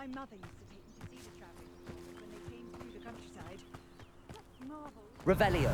My mother used to take me to see the travelling performers when they came through the countryside. Marvel. Revelio.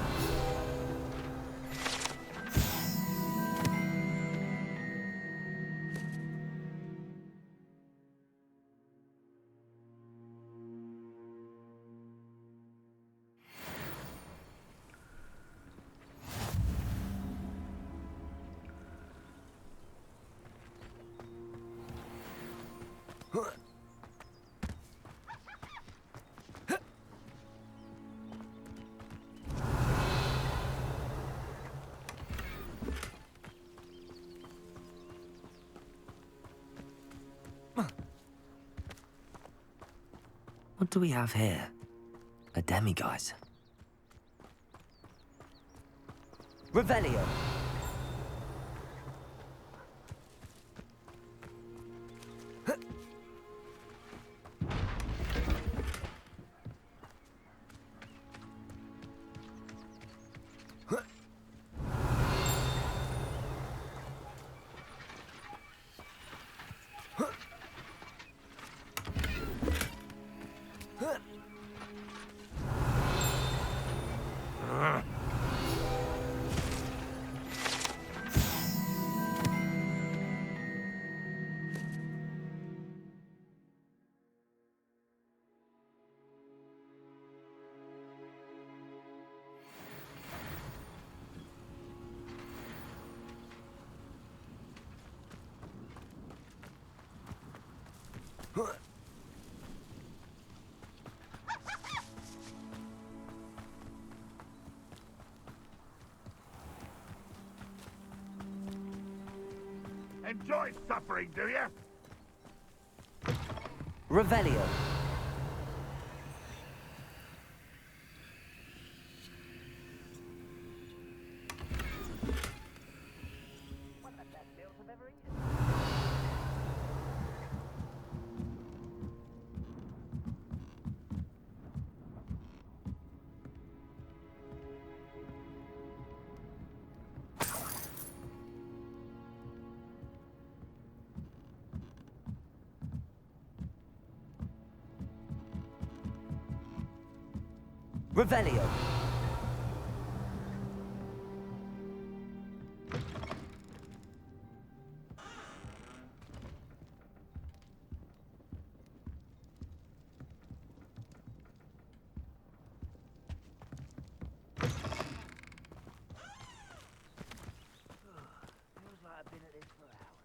What do we have here? A demiguise. Revelio. Enjoy suffering, do you? Revelio. One of the best meals I've ever eaten. Revelio. Feels like I've been at this for hours.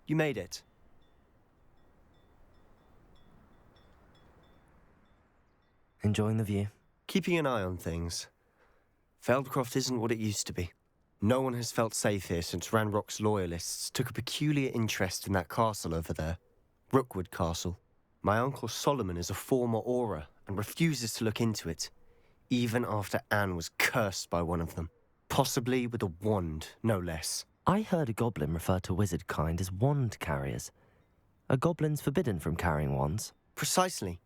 You made it. Enjoying the view? Keeping an eye on things. Feldcroft isn't what it used to be. No one has felt safe here since Ranrock's loyalists took a peculiar interest in that castle over there. Rookwood Castle. My uncle Solomon is a former Auror and refuses to look into it, even after Anne was cursed by one of them. Possibly with a wand, no less. I heard a goblin refer to wizard kind as wand carriers. Are goblins forbidden from carrying wands? Precisely.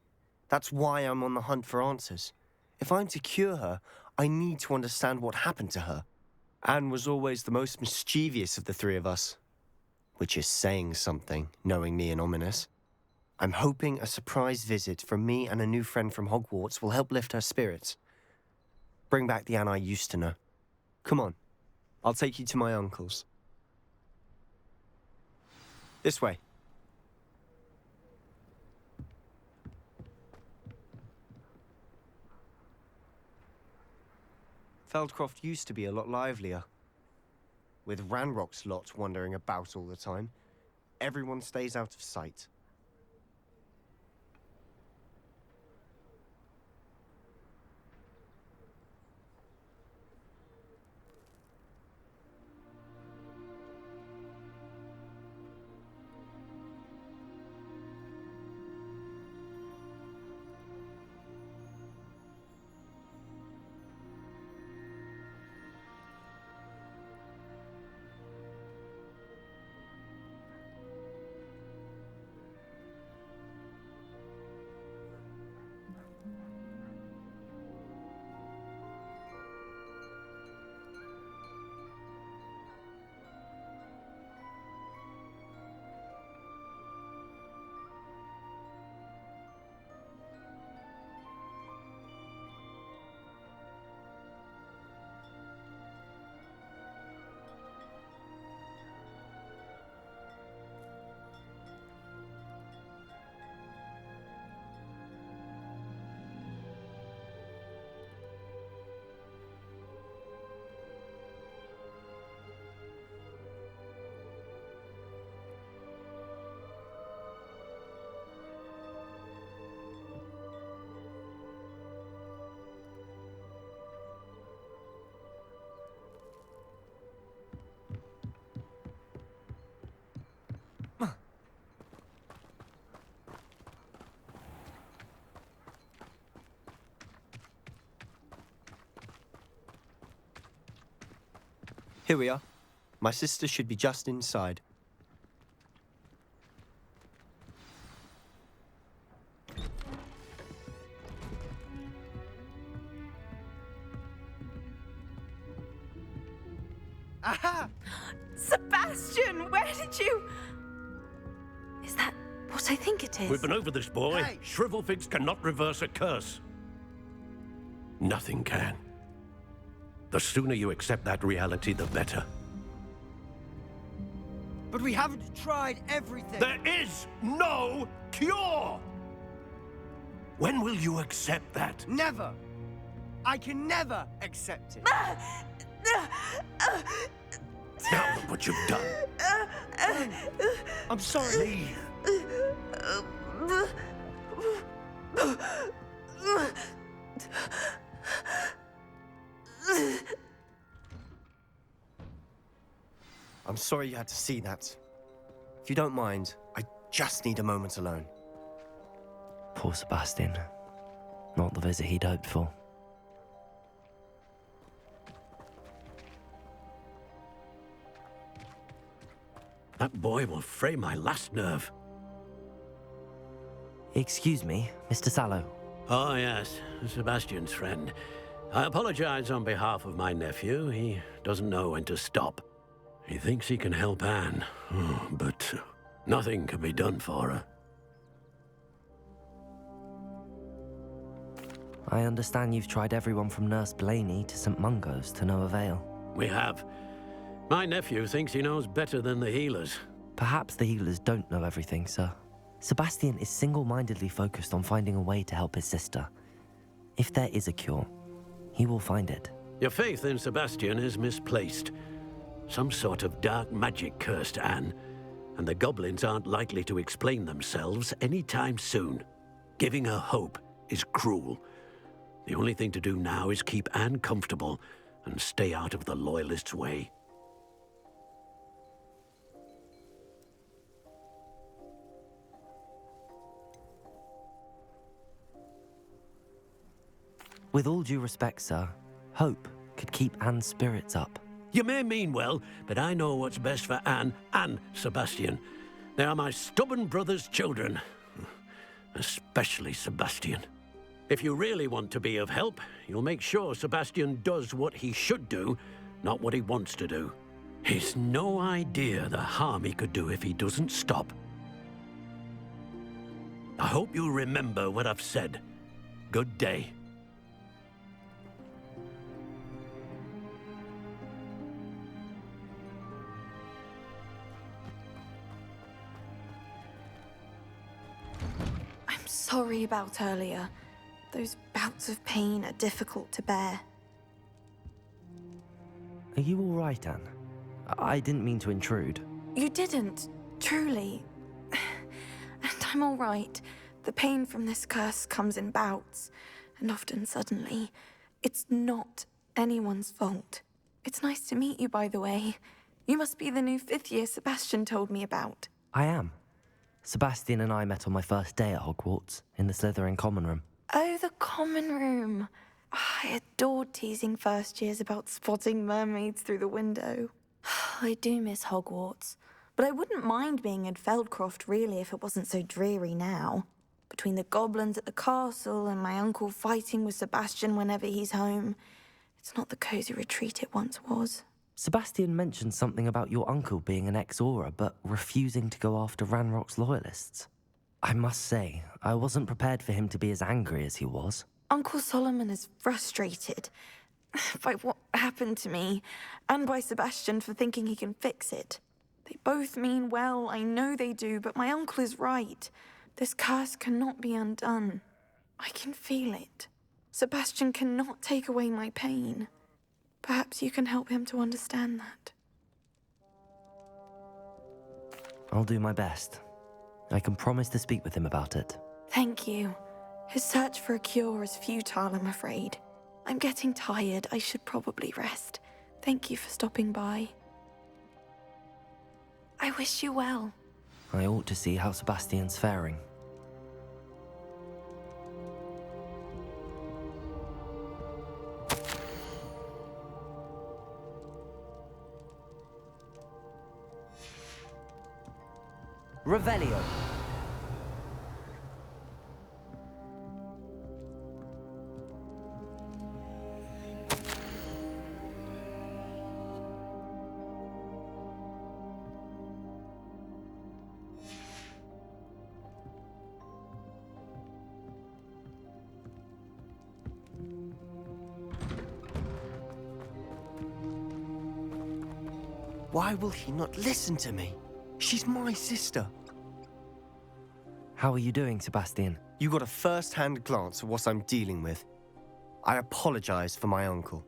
That's why I'm on the hunt for answers. If I'm to cure her, I need to understand what happened to her. Anne was always the most mischievous of the three of us. Which is saying something, knowing me and Ominous. I'm hoping a surprise visit from me and a new friend from Hogwarts will help lift her spirits. Bring back the Anne I used to know. Come on, I'll take you to my uncle's. This way. Feldcroft used to be a lot livelier. With Ranrock's lot wandering about all the time, everyone stays out of sight. Here we are. My sister should be just inside. Aha! Sebastian, where did you... Is that what I think it is? We've been over this, boy. Hey! Shrivelfigs cannot reverse a curse. Nothing can. The sooner you accept that reality, the better. But we haven't tried everything. There is no cure! When will you accept that? Never. I can never accept it. Now look what you've done. I'm sorry. I'm sorry you had to see that. If you don't mind, I just need a moment alone. Poor Sebastian. Not the visit he'd hoped for. That boy will fray my last nerve. Excuse me, Mr. Sallow. Oh, yes, Sebastian's friend. I apologize on behalf of my nephew. He doesn't know when to stop. He thinks he can help Anne, but nothing can be done for her. I understand you've tried everyone from Nurse Blaney to St. Mungo's to no avail. We have. My nephew thinks he knows better than the healers. Perhaps the healers don't know everything, sir. Sebastian is single-mindedly focused on finding a way to help his sister. If there is a cure, he will find it. Your faith in Sebastian is misplaced. Some sort of dark magic cursed Anne, and the goblins aren't likely to explain themselves anytime soon. Giving her hope is cruel. The only thing to do now is keep Anne comfortable and stay out of the Loyalists' way. With all due respect, sir, hope could keep Anne's spirits up. You may mean well, but I know what's best for Anne and Sebastian. They are my stubborn brother's children. Especially Sebastian. If you really want to be of help, you'll make sure Sebastian does what he should do, not what he wants to do. He's no idea the harm he could do if he doesn't stop. I hope you'll remember what I've said. Good day. I'm sorry about earlier. Those bouts of pain are difficult to bear. Are you all right, Anne? I didn't mean to intrude. You didn't, truly. And I'm all right. The pain from this curse comes in bouts, and often suddenly. It's not anyone's fault. It's nice to meet you, by the way. You must be the new 5th year Sebastian told me about. I am. Sebastian and I met on my first day at Hogwarts, in the Slytherin common room. Oh, the common room. I adored teasing first years about spotting mermaids through the window. I do miss Hogwarts, but I wouldn't mind being in Feldcroft, really, if it wasn't so dreary now. Between the goblins at the castle and my uncle fighting with Sebastian whenever he's home, it's not the cosy retreat it once was. Sebastian mentioned something about your uncle being an ex-Auror, but refusing to go after Ranrock's loyalists. I must say, I wasn't prepared for him to be as angry as he was. Uncle Solomon is frustrated by what happened to me, and by Sebastian for thinking he can fix it. They both mean well, I know they do, but my uncle is right. This curse cannot be undone. I can feel it. Sebastian cannot take away my pain. Perhaps you can help him to understand that. I'll do my best. I can promise to speak with him about it. Thank you. His search for a cure is futile, I'm afraid. I'm getting tired. I should probably rest. Thank you for stopping by. I wish you well. I ought to see how Sebastian's faring. Revelio. Why will he not listen to me? She's my sister. How are you doing, Sebastian? You got a first-hand glance at what I'm dealing with. I apologize for my uncle.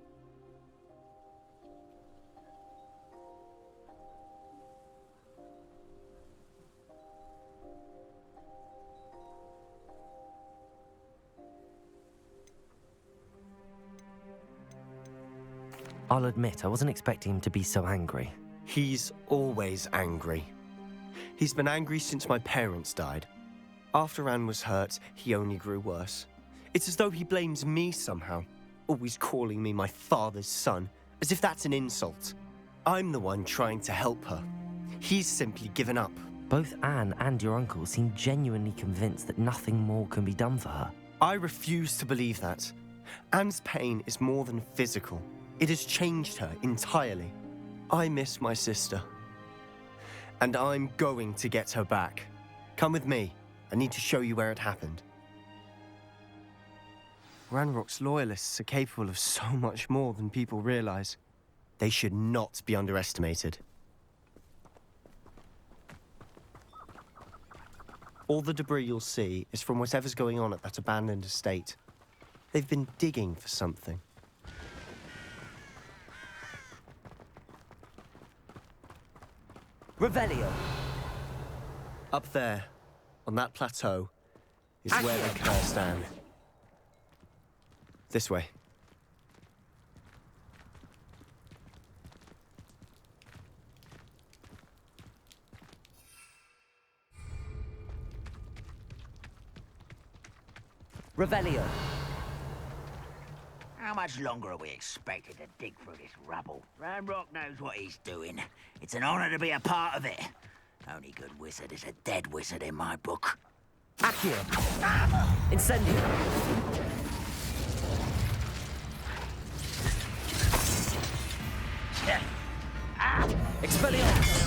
I'll admit, I wasn't expecting him to be so angry. He's always angry. He's been angry since my parents died. After Anne was hurt, he only grew worse. It's as though he blames me somehow, always calling me my father's son, as if that's an insult. I'm the one trying to help her. He's simply given up. Both Anne and your uncle seem genuinely convinced that nothing more can be done for her. I refuse to believe that. Anne's pain is more than physical. It has changed her entirely. I miss my sister. And I'm going to get her back. Come with me. I need to show you where it happened. Ranrock's loyalists are capable of so much more than people realize. They should not be underestimated. All the debris you'll see is from whatever's going on at that abandoned estate. They've been digging for something. Revelio. Up there, on that plateau, is where the curse stand. This way. Revelio. How much longer are we expected to dig through this rubble? Ranrock knows what he's doing. It's an honor to be a part of it. Only good wizard is a dead wizard in my book. Accio. Incendio. Expelliarmus.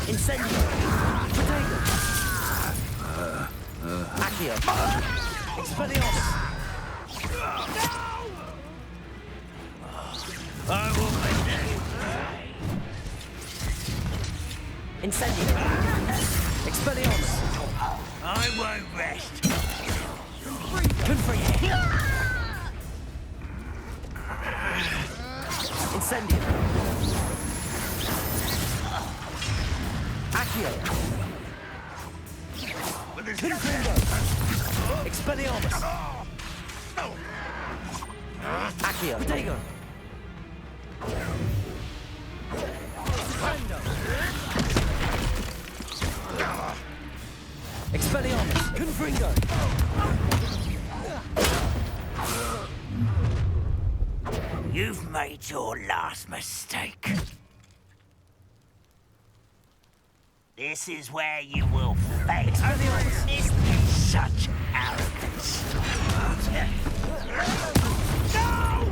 Incendio. Protego. Accio. Expelliarmus. I will make it. Incendio. Expelliarmus. I won't rest. Confringo! Incendio! Accio! Confringo! Expelliarmus! Accio! Protego! Expelliarmus! Confringo! You've made your last mistake. This is where you will fade. This is such arrogance. No!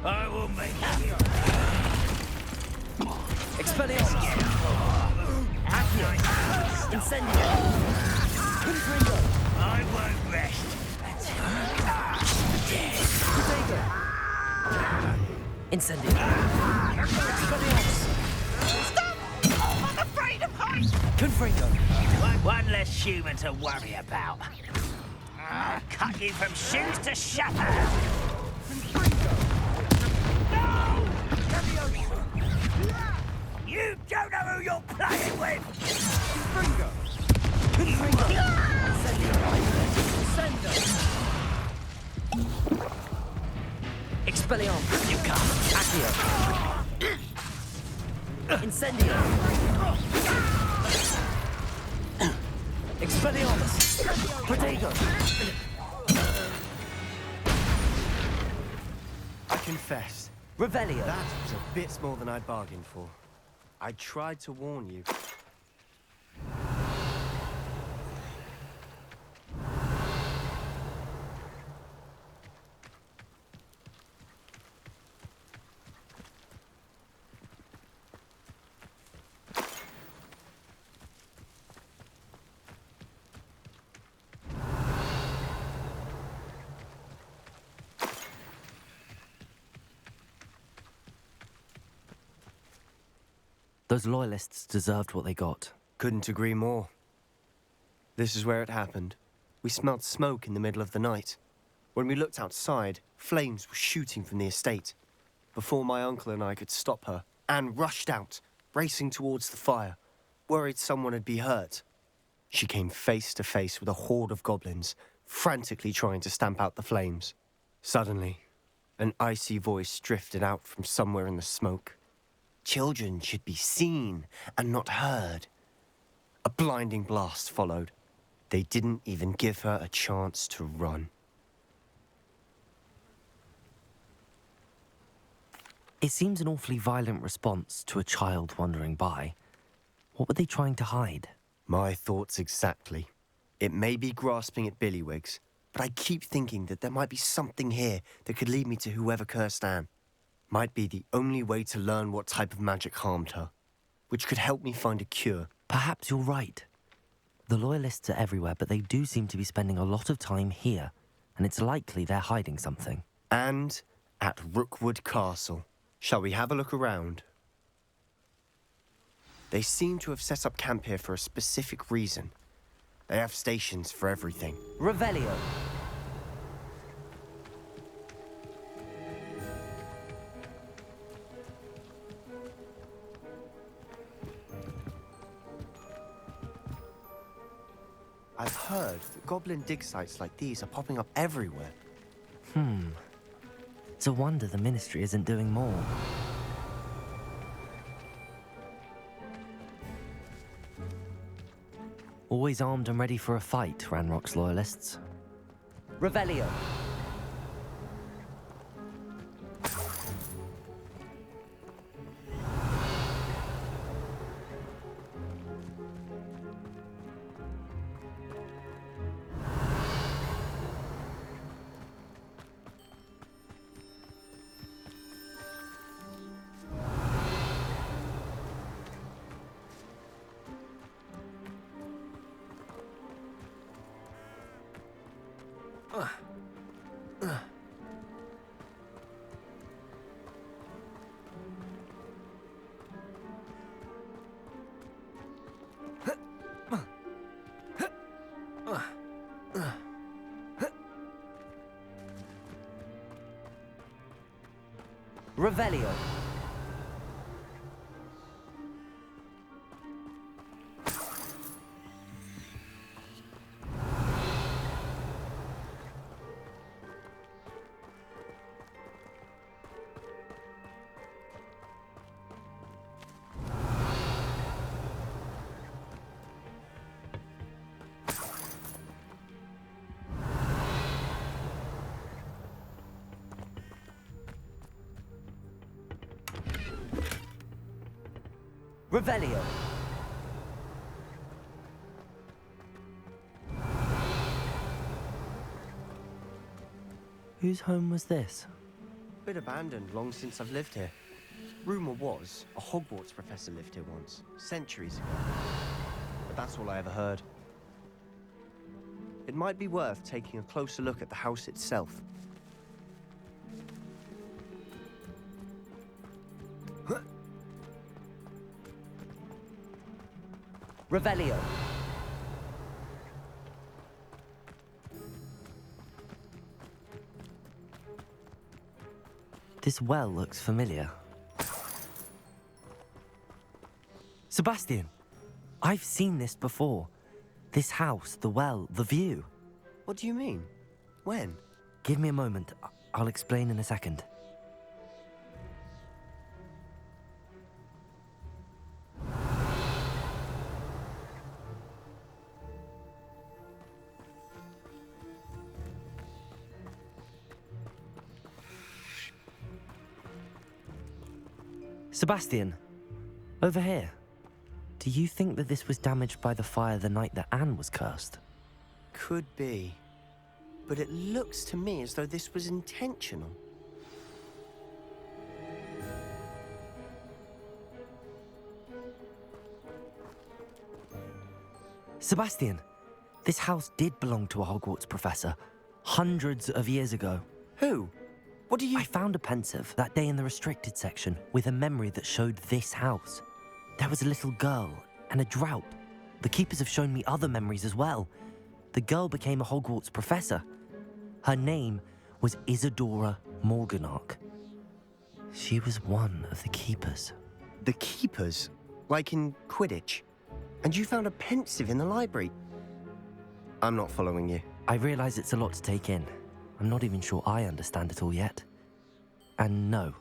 I will make you. Expelliarmus! Accio! Incendio! Confringo! I won't rest until you are dead. Protego! Incendio! Expelliarmus! I'm afraid of heights. Confringo! One less human to worry about. I'll cut you from shoes to shatter. No! You don't know who you're playing with. Confringo! Confringo! Incendio! Expelliarmus! You come! Accio! Incendio! Expelliarmus! Protego! I confess, Revelio! that was a bit more than I'd bargained for. I tried to warn you. Those loyalists deserved what they got. Couldn't agree more. This is where it happened. We smelled smoke in the middle of the night. When we looked outside, flames were shooting from the estate. Before my uncle and I could stop her, Anne rushed out, racing towards the fire, worried someone had been hurt. She came face to face with a horde of goblins, frantically trying to stamp out the flames. Suddenly, an icy voice drifted out from somewhere in the smoke. Children should be seen and not heard. A blinding blast followed. They didn't even give her a chance to run. It seems an awfully violent response to a child wandering by. What were they trying to hide? My thoughts exactly. It may be grasping at Billywigs, but I keep thinking that there might be something here that could lead me to whoever cursed Anne. Might be the only way to learn what type of magic harmed her, which could help me find a cure. Perhaps you're right. The Loyalists are everywhere, but they do seem to be spending a lot of time here, and it's likely they're hiding something. And at Rookwood Castle. Shall we have a look around? They seem to have set up camp here for a specific reason. They have stations for everything. Revelio! I've heard that goblin dig sites like these are popping up everywhere. It's a wonder the Ministry isn't doing more. Always armed and ready for a fight, Ranrock's Loyalists. Revelio! Revelio. Revelio. Whose home was this? Bit abandoned long since I've lived here. Rumour was, a Hogwarts professor lived here once, centuries ago. But that's all I ever heard. It might be worth taking a closer look at the house itself. Revelio. This well looks familiar. Sebastian, I've seen this before. This house, the well, the view. What do you mean? When? Give me a moment. I'll explain in a second. Sebastian, over here. Do you think that this was damaged by the fire the night that Anne was cursed? Could be. But it looks to me as though this was intentional. Sebastian, this house did belong to a Hogwarts professor, hundreds of years ago. Who? What do you... I found a pensive that day in the restricted section with a memory that showed this house. There was a little girl and a drought. The keepers have shown me other memories as well. The girl became a Hogwarts professor. Her name was Isadora Morganach. She was one of the keepers. The keepers? Like in Quidditch? And you found a pensive in the library? I'm not following you. I realize it's a lot to take in. I'm not even sure I understand it all yet. And no,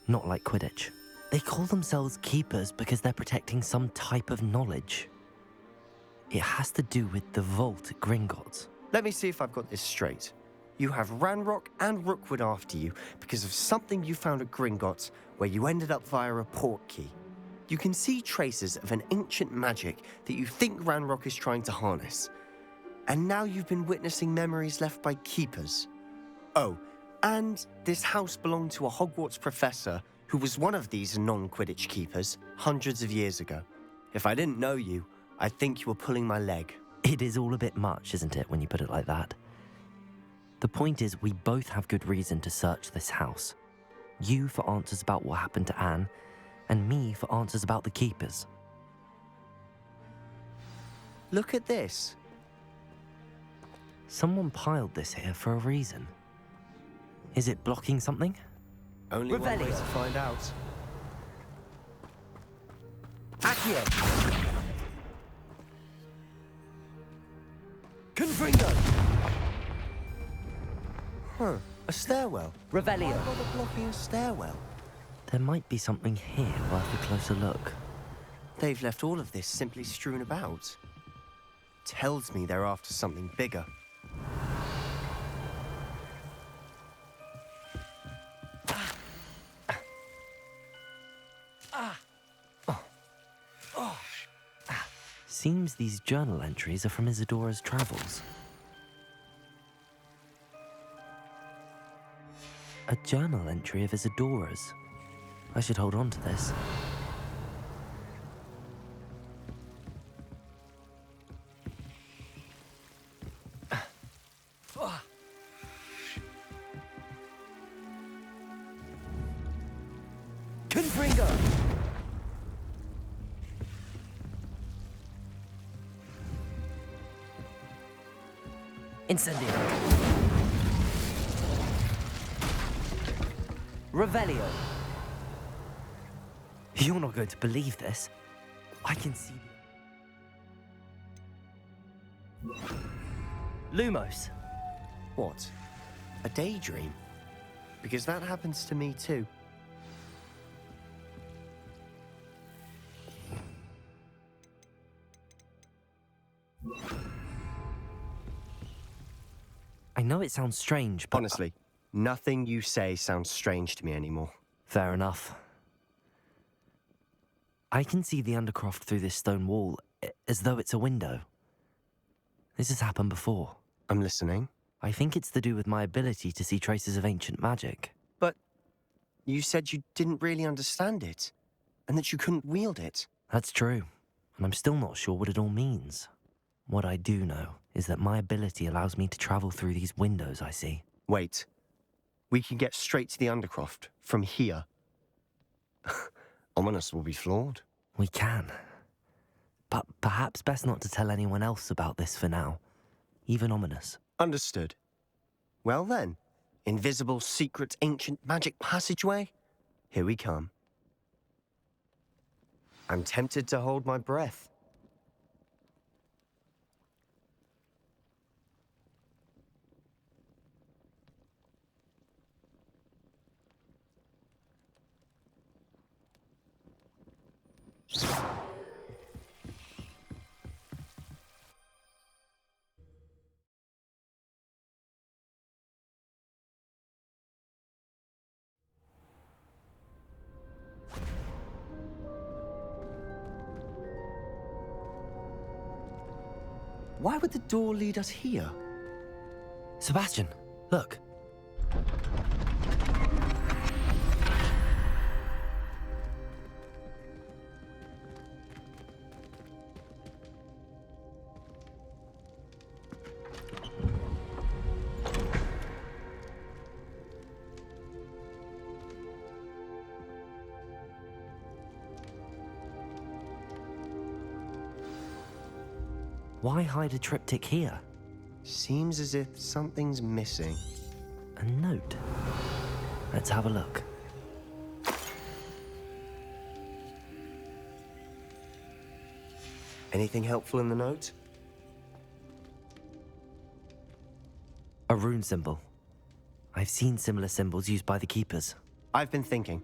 not like Quidditch. They call themselves keepers because they're protecting some type of knowledge. It has to do with the vault at Gringotts. Let me see if I've got this straight. You have Ranrock and Rookwood after you because of something you found at Gringotts where you ended up via a portkey. You can see traces of an ancient magic that you think Ranrock is trying to harness. And now you've been witnessing memories left by keepers. Oh, and this house belonged to a Hogwarts professor who was one of these non-Quidditch keepers hundreds of years ago. If I didn't know you, I'd think you were pulling my leg. It is all a bit much, isn't it, when you put it like that? The point is, we both have good reason to search this house. You for answers about what happened to Anne, and me for answers about the keepers. Look at this. Someone piled this here for a reason. Is it blocking something? Only one way Revelio. to find out. Accio! Confringo! Huh, a stairwell. Revelio. Why bother blocking a stairwell? There might be something here worth a closer look. They've left all of this simply strewn about. Tells me they're after something bigger. Seems these journal entries are from Isadora's travels. A journal entry of Isadora's. I should hold on to this. Confringo! Incendio! Revelio. You're not going to believe this. I can see Lumos. What? A daydream? Because that happens to me too. I know it sounds strange, but... Honestly, nothing you say sounds strange to me anymore. Fair enough. I can see the Undercroft through this stone wall, as though it's a window. This has happened before. I'm listening. I think it's to do with my ability to see traces of ancient magic. But you said you didn't really understand it, and that you couldn't wield it. That's true, and I'm still not sure what it all means. What I do know is that my ability allows me to travel through these windows I see. Wait. We can get straight to the Undercroft from here. Ominous will be floored. We can. But perhaps best not to tell anyone else about this for now. Even Ominous. Understood. Well then, invisible, secret, ancient magic passageway? Here we come. I'm tempted to hold my breath. Why would the door lead us here? Sebastian, look. Why hide a triptych here? Seems as if something's missing. A note. Let's have a look. Anything helpful in the note? A rune symbol. I've seen similar symbols used by the keepers. I've been thinking.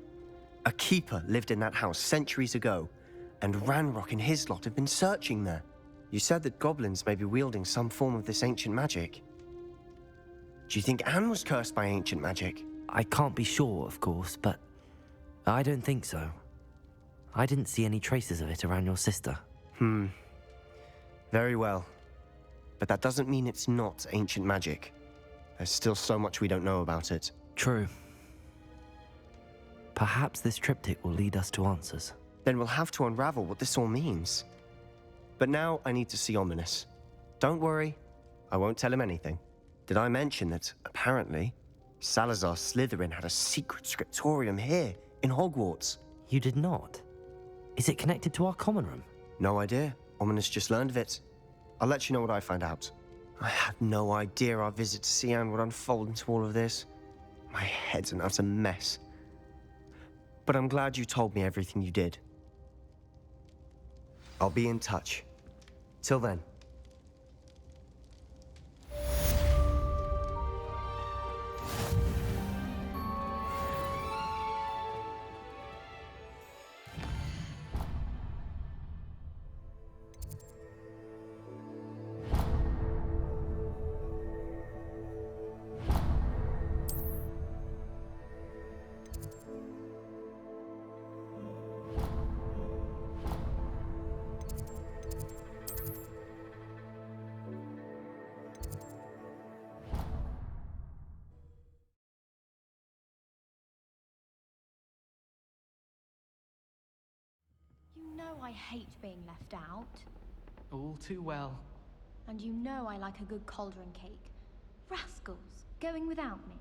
A keeper lived in that house centuries ago, and Ranrock and his lot have been searching there. You said that goblins may be wielding some form of this ancient magic. Do you think Anne was cursed by ancient magic? I can't be sure, of course, but I don't think so. I didn't see any traces of it around your sister. Very well. But that doesn't mean it's not ancient magic. There's still so much we don't know about it. True. Perhaps this triptych will lead us to answers. Then we'll have to unravel what this all means. But now I need to see Ominous. Don't worry, I won't tell him anything. Did I mention that, apparently, Salazar Slytherin had a secret scriptorium here, in Hogwarts? You did not? Is it connected to our common room? No idea. Ominous just learned of it. I'll let you know what I find out. I had no idea our visit to Cian would unfold into all of this. My head's an utter mess. But I'm glad you told me everything you did. I'll be in touch. Till then. You know I hate being left out. All too well. And you know I like a good cauldron cake. Rascals, going without me.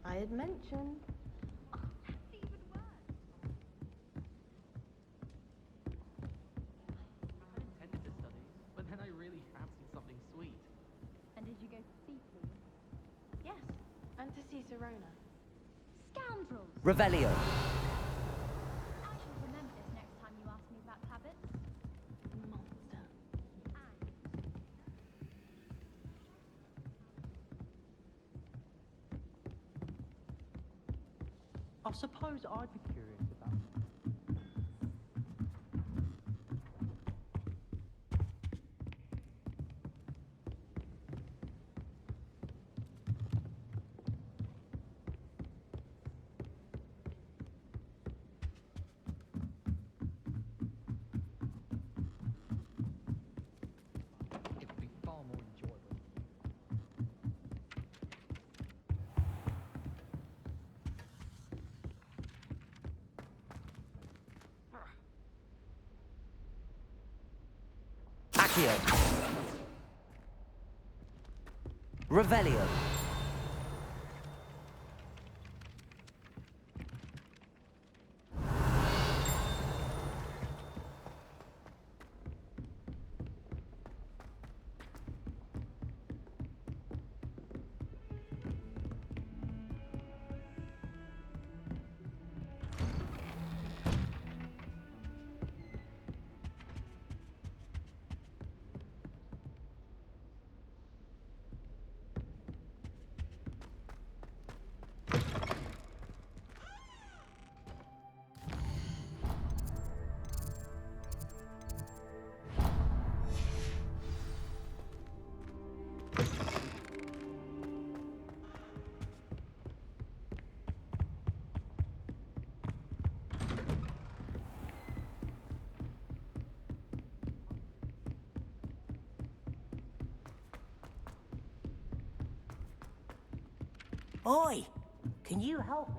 I had mentioned. Oh, that's even worse. I intended to study, but then I really fancied something sweet. And did you go to see, please? Yes, and to see Serona. Scowl Scoundrels! Revelio. I shall remember this next time you ask me about habits. Monster. I suppose I'd be curious about. It would be far more enjoyable. Accio. Revelio. Oi! Can you help